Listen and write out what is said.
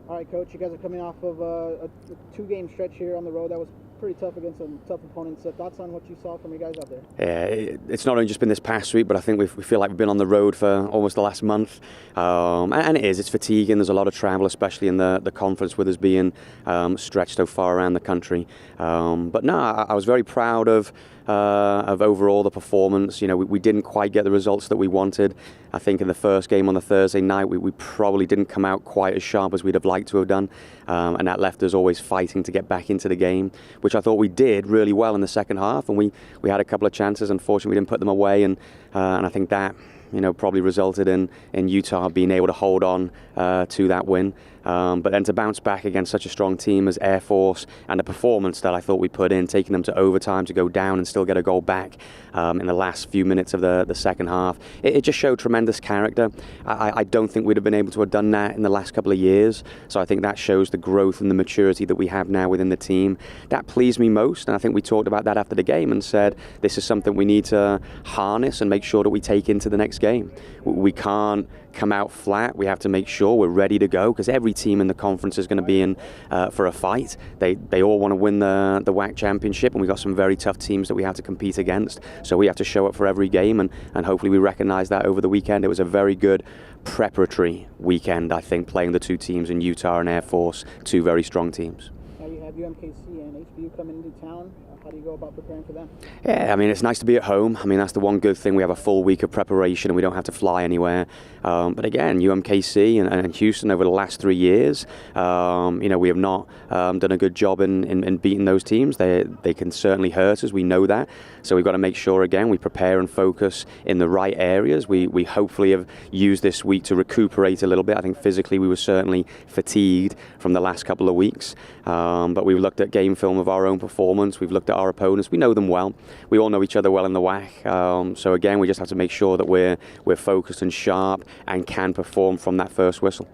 All right, Coach, you guys are coming off of a two-game stretch here on the road that was pretty tough against some tough opponents. Thoughts on what you saw from you guys out there? Yeah, it's not only just been this past week, but I think we feel like we've been on the road for almost the last month. And it's fatiguing. There's a lot of travel, especially in the conference with us being stretched so far around the country. But no, I was very proud of overall the performance. You know, we didn't quite get the results that we wanted. I think in the first game on the Thursday night, we probably didn't come out quite as sharp as we'd have liked to have done. And that left us always fighting to get back into the game, which I thought we did really well in the second half. And we had a couple of chances. Unfortunately, we didn't put them away. And I think that, you know, probably resulted in Utah being able to hold on to that win. But then to bounce back against such a strong team as Air Force, and the performance that I thought we put in, taking them to overtime to go down and still get a goal back in the last few minutes of the second half, it just showed tremendous character. I don't think we'd have been able to have done that in the last couple of years. So I think that shows the growth and the maturity that we have now within the team. That pleased me most, and I think we talked about that after the game and said this is something we need to harness and make sure that we take into the next game. We can't come out flat. We have to make sure we're ready to go, because every team in the conference is going to be in for a fight. They all want to win the WAC championship, and we've got some very tough teams that we have to compete against. So we have to show up for every game, and hopefully we recognize that over the weekend. It was a very good preparatory weekend, I think, playing the two teams in Utah and Air Force, two very strong teams. Now you have UMKC and HBU coming into town. How do you go about preparing for them? Yeah, I mean, it's nice to be at home. I mean, that's the one good thing. We have a full week of preparation and we don't have to fly anywhere. But again, UMKC and Houston over the last 3 years, you know, we have not done a good job in beating those teams. They can certainly hurt us. We know that. So we've got to make sure, again, we prepare and focus in the right areas. We hopefully have used this week to recuperate a little bit. I think physically we were certainly fatigued from the last couple of weeks. But we've looked at game film of our own performance. We've looked at our opponents. We know them well. We all know each other well in the WAC. So again, we just have to make sure that we're focused and sharp and can perform from that first whistle.